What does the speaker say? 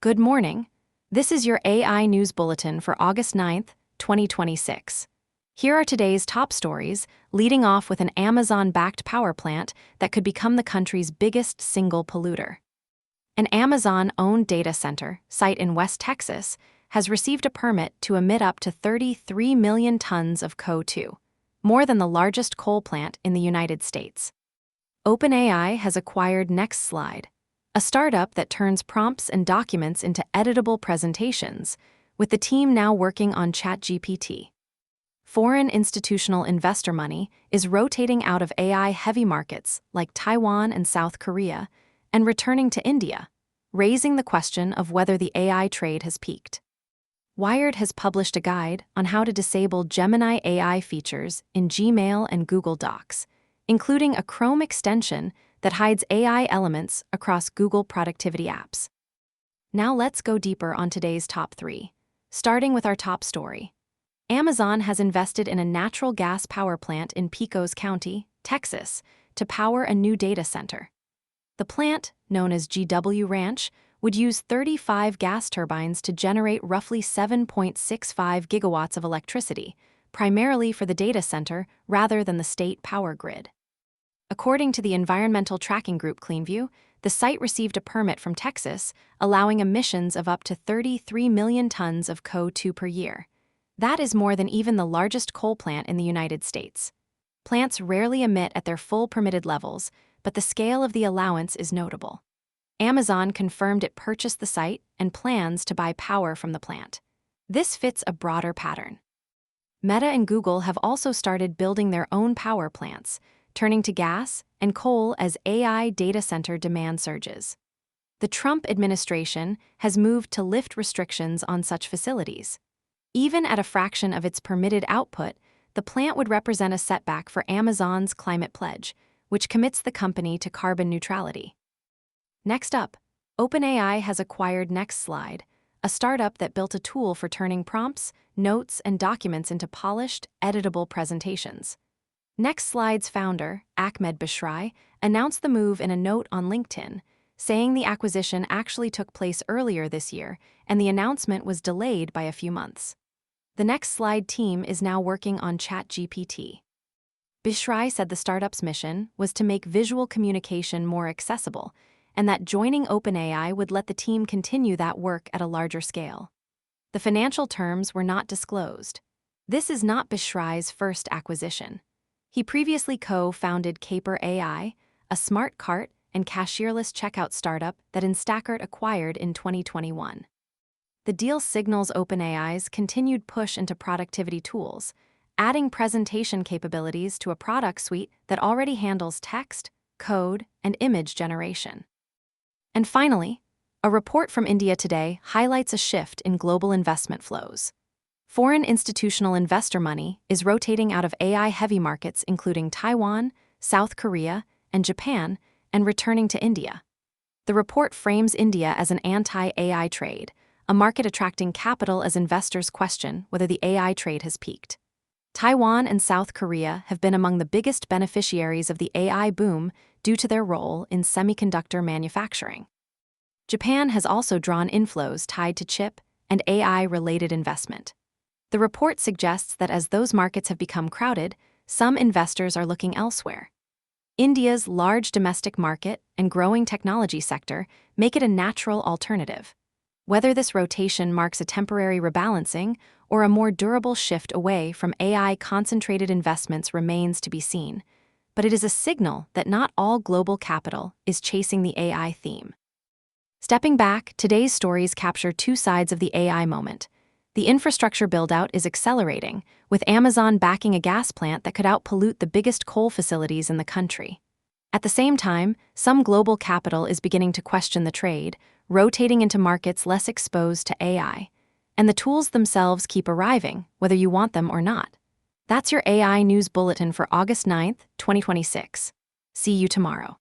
Good morning. This is your AI News Bulletin for August 9th, 2026. Here are today's top stories, leading off with an Amazon-backed power plant that could become the country's biggest single polluter. An Amazon-owned data center, site in West Texas, has received a permit to emit up to 33 million tons of CO2, more than the largest coal plant in the United States. OpenAI has acquired NextSlide, a startup that turns prompts and documents into editable presentations, with the team now working on ChatGPT. Foreign institutional investor money is rotating out of AI-heavy markets like Taiwan and South Korea and returning to India, raising the question of whether the AI trade has peaked. Wired has published a guide on how to disable Gemini AI features in Gmail and Google Docs, including a Chrome extension that hides AI elements across Google productivity apps. Now let's go deeper on today's top 3, starting with our top story. Amazon has invested in a natural gas power plant in Pecos County, Texas, to power a new data center. The plant, known as GW Ranch, would use 35 gas turbines to generate roughly 7.65 gigawatts of electricity, primarily for the data center rather than the state power grid. According to the environmental tracking group CleanView, the site received a permit from Texas, allowing emissions of up to 33 million tons of CO2 per year. That is more than even the largest coal plant in the United States. Plants rarely emit at their full permitted levels, but the scale of the allowance is notable. Amazon confirmed it purchased the site and plans to buy power from the plant. This fits a broader pattern. Meta and Google have also started building their own power plants, turning to gas and coal as AI data center demand surges. The Trump administration has moved to lift restrictions on such facilities. Even at a fraction of its permitted output, the plant would represent a setback for Amazon's climate pledge, which commits the company to carbon neutrality. Next up, OpenAI has acquired NextSlide, a startup that built a tool for turning prompts, notes, and documents into polished, editable presentations. NextSlide's founder, Ahmed Bishrai, announced the move in a note on LinkedIn, saying the acquisition actually took place earlier this year and the announcement was delayed by a few months. The NextSlide team is now working on ChatGPT. Bishrai said the startup's mission was to make visual communication more accessible, and that joining OpenAI would let the team continue that work at a larger scale. The financial terms were not disclosed. This is not Bishrai's first acquisition. He previously co-founded Caper AI, a smart cart and cashierless checkout startup that Instacart acquired in 2021. The deal signals OpenAI's continued push into productivity tools, adding presentation capabilities to a product suite that already handles text, code, and image generation. And finally, a report from India Today highlights a shift in global investment flows. Foreign institutional investor money is rotating out of AI-heavy markets including Taiwan, South Korea, and Japan, and returning to India. The report frames India as an anti-AI trade, a market attracting capital as investors question whether the AI trade has peaked. Taiwan and South Korea have been among the biggest beneficiaries of the AI boom due to their role in semiconductor manufacturing. Japan has also drawn inflows tied to chip and AI-related investment. The report suggests that as those markets have become crowded, some investors are looking elsewhere. India's large domestic market and growing technology sector make it a natural alternative. Whether this rotation marks a temporary rebalancing or a more durable shift away from AI-concentrated investments remains to be seen, but it is a signal that not all global capital is chasing the AI theme. Stepping back, today's stories capture two sides of the AI moment. The infrastructure build-out is accelerating, with Amazon backing a gas plant that could outpollute the biggest coal facilities in the country. At the same time, some global capital is beginning to question the trade, rotating into markets less exposed to AI. And the tools themselves keep arriving, whether you want them or not. That's your AI News Bulletin for August 9th, 2026. See you tomorrow.